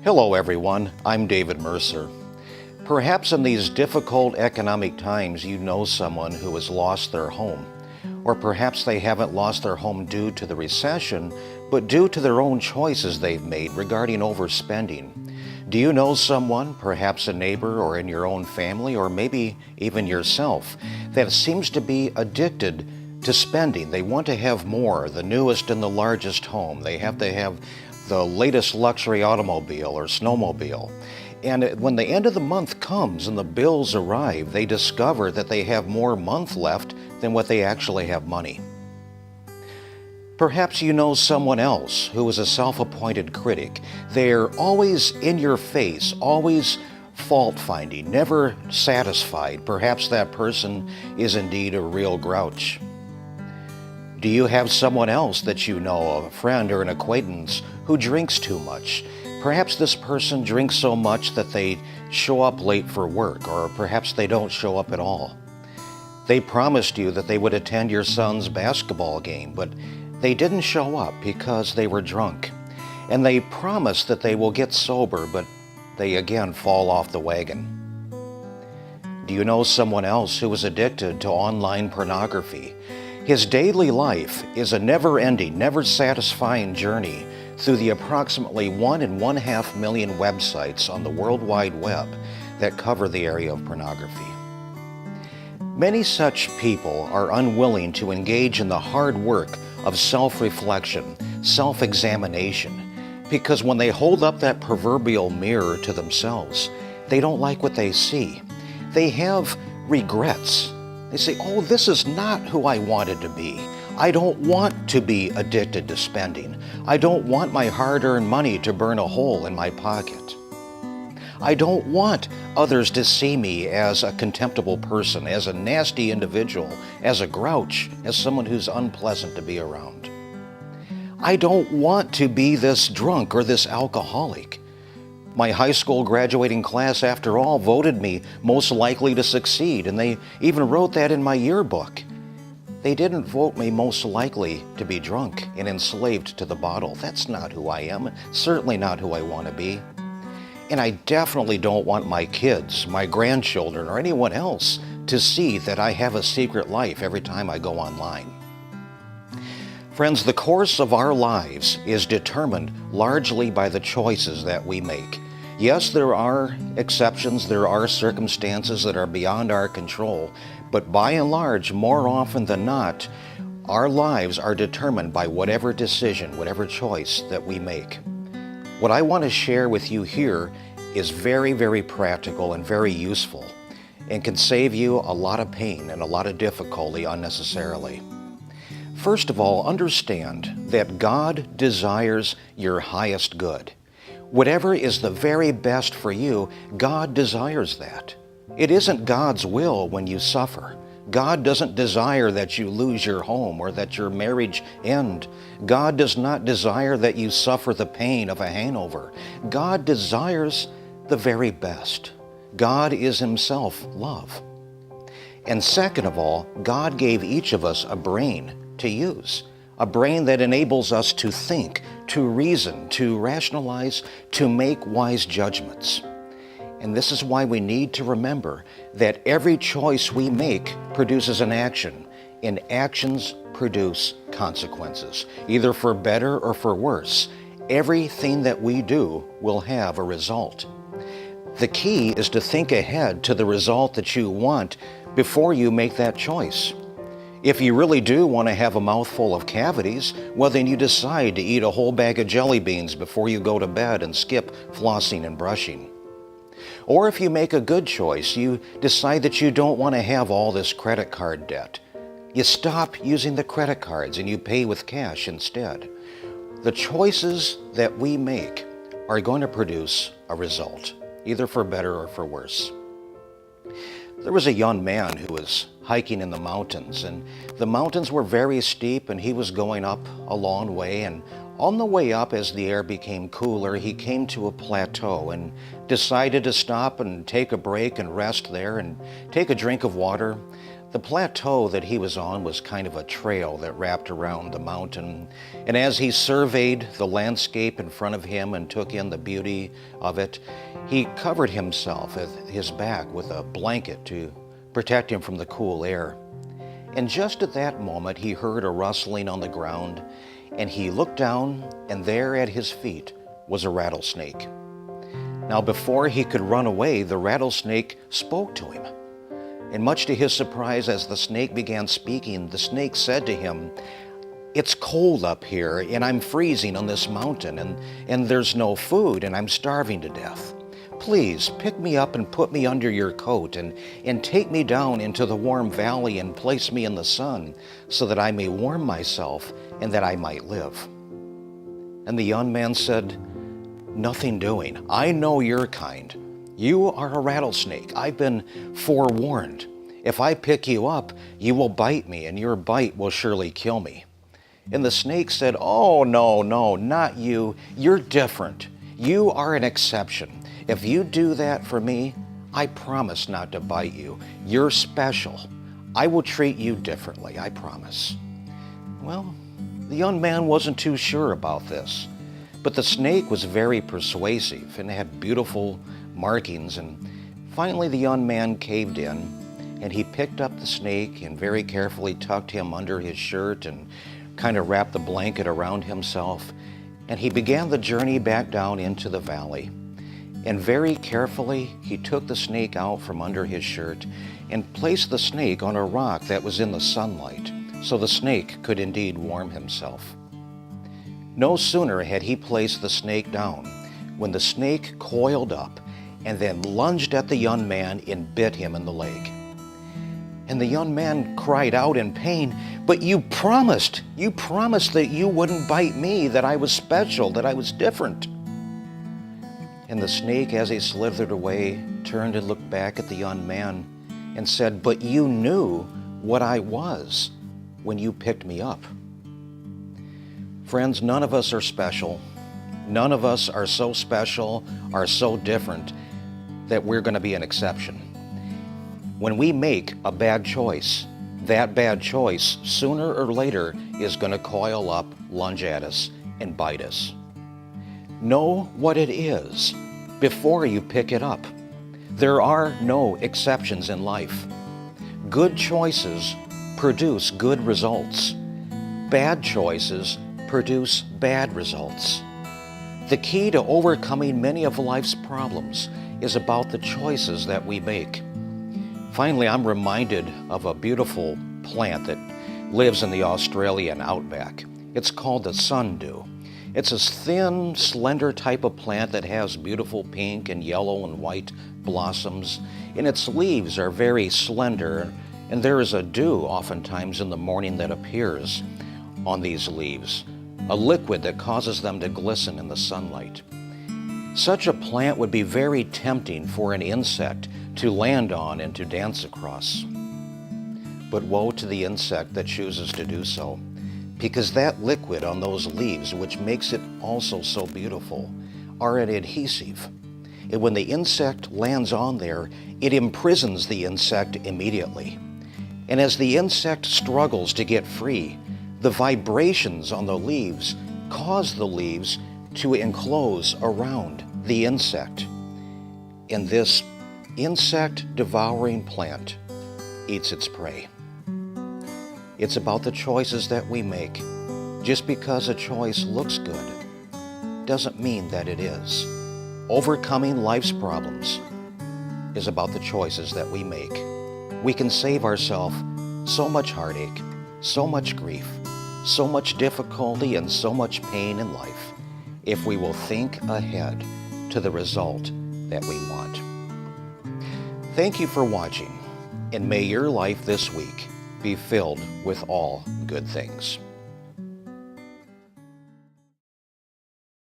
Hello everyone, I'm David Mercer. Perhaps in these difficult economic times you know someone who has lost their home. Or perhaps they haven't lost their home due to the recession, but due to their own choices they've made regarding overspending. Do you know someone, perhaps a neighbor or in your own family, or maybe even yourself, that seems to be addicted to spending? They want to have more, the newest and the largest home. They have to have the latest luxury automobile or snowmobile. And when the end of the month comes and the bills arrive, they discover that they have more month left than what they actually have money. Perhaps you know someone else who is a self-appointed critic. They're always in your face, always fault-finding, never satisfied. Perhaps that person is indeed a real grouch. Do you have someone else that you know, a friend or an acquaintance, who drinks too much? Perhaps this person drinks so much that they show up late for work, or perhaps they don't show up at all. They promised you that they would attend your son's basketball game, but they didn't show up because they were drunk. And they promise that they will get sober, but they again fall off the wagon. Do you know someone else who is addicted to online pornography? His daily life is a never-ending, never-satisfying journey through the approximately 1.5 million websites on the World Wide Web that cover the area of pornography. Many such people are unwilling to engage in the hard work of self-reflection, self-examination, because when they hold up that proverbial mirror to themselves, they don't like what they see. They have regrets. They say, oh, this is not who I wanted to be. I don't want to be addicted to spending. I don't want my hard-earned money to burn a hole in my pocket. I don't want others to see me as a contemptible person, as a nasty individual, as a grouch, as someone who's unpleasant to be around. I don't want to be this drunk or this alcoholic. My high school graduating class, after all, voted me most likely to succeed, and they even wrote that in my yearbook. They didn't vote me most likely to be drunk and enslaved to the bottle. That's not who I am, certainly not who I want to be. And I definitely don't want my kids, my grandchildren, or anyone else to see that I have a secret life every time I go online. Friends, the course of our lives is determined largely by the choices that we make. Yes, there are exceptions, there are circumstances that are beyond our control, but by and large, more often than not, our lives are determined by whatever decision, whatever choice that we make. What I want to share with you here is very, very practical and very useful, and can save you a lot of pain and a lot of difficulty unnecessarily. First of all, understand that God desires your highest good. Whatever is the very best for you, God desires that. It isn't God's will when you suffer. God doesn't desire that you lose your home or that your marriage end. God does not desire that you suffer the pain of a hangover. God desires the very best. God is Himself love. And second of all, God gave each of us a brain to use, a brain that enables us to think, to reason, to rationalize, to make wise judgments. And this is why we need to remember that every choice we make produces an action, and actions produce consequences, either for better or for worse. Everything that we do will have a result. The key is to think ahead to the result that you want before you make that choice. If you really do want to have a mouthful of cavities, well, then you decide to eat a whole bag of jelly beans before you go to bed and skip flossing and brushing. Or if you make a good choice, you decide that you don't want to have all this credit card debt. You stop using the credit cards and you pay with cash instead. The choices that we make are going to produce a result, either for better or for worse. There was a young man who was hiking in the mountains, and the mountains were very steep, and he was going up a long way, and on the way up, as the air became cooler, he came to a plateau and decided to stop and take a break and rest there and take a drink of water. The plateau that he was on was kind of a trail that wrapped around the mountain, and as he surveyed the landscape in front of him and took in the beauty of it, he covered himself at his back with a blanket to protect him from the cool air. And just at that moment, he heard a rustling on the ground, and he looked down, and there at his feet was a rattlesnake. Now, before he could run away, the rattlesnake spoke to him. And much to his surprise, as the snake began speaking, the snake said to him, "It's cold up here, and I'm freezing on this mountain, and there's no food, and I'm starving to death. Please pick me up and put me under your coat, and take me down into the warm valley and place me in the sun, so that I may warm myself and that I might live." And the young man said, "Nothing doing. I know your kind. You are a rattlesnake. I've been forewarned. If I pick you up, you will bite me, and your bite will surely kill me." And the snake said, "Oh, no, not you. You're different. You are an exception. If you do that for me, I promise not to bite you. You're special. I will treat you differently, I promise." Well, the young man wasn't too sure about this, but the snake was very persuasive and had beautiful markings, and finally the young man caved in, and he picked up the snake and very carefully tucked him under his shirt and kind of wrapped the blanket around himself, and he began the journey back down into the valley. And very carefully he took the snake out from under his shirt and placed the snake on a rock that was in the sunlight, so the snake could indeed warm himself. No sooner had he placed the snake down when the snake coiled up and then lunged at the young man and bit him in the leg. And the young man cried out in pain, "But you promised that you wouldn't bite me, that I was special, that I was different." And the snake, as he slithered away, turned and looked back at the young man and said, "But you knew what I was when you picked me up." Friends, none of us are special. None of us are so special, are so different, that we're going to be an exception. When we make a bad choice, that bad choice, sooner or later, is going to coil up, lunge at us, and bite us. Know what it is before you pick it up. There are no exceptions in life. Good choices produce good results. Bad choices produce bad results. The key to overcoming many of life's problems is about the choices that we make. Finally, I'm reminded of a beautiful plant that lives in the Australian outback. It's called the sundew. It's a thin, slender type of plant that has beautiful pink and yellow and white blossoms, and its leaves are very slender, and there is a dew oftentimes in the morning that appears on these leaves, a liquid that causes them to glisten in the sunlight. Such a plant would be very tempting for an insect to land on and to dance across. But woe to the insect that chooses to do so, because that liquid on those leaves, which makes it also so beautiful, are an adhesive. And when the insect lands on there, it imprisons the insect immediately. And as the insect struggles to get free, the vibrations on the leaves cause the leaves to enclose around the insect. And this insect-devouring plant eats its prey. It's about the choices that we make. Just because a choice looks good doesn't mean that it is. Overcoming life's problems is about the choices that we make. We can save ourselves so much heartache, so much grief, so much difficulty, and so much pain in life if we will think ahead to the result that we want. Thank you for watching, and may your life this week be filled with all good things.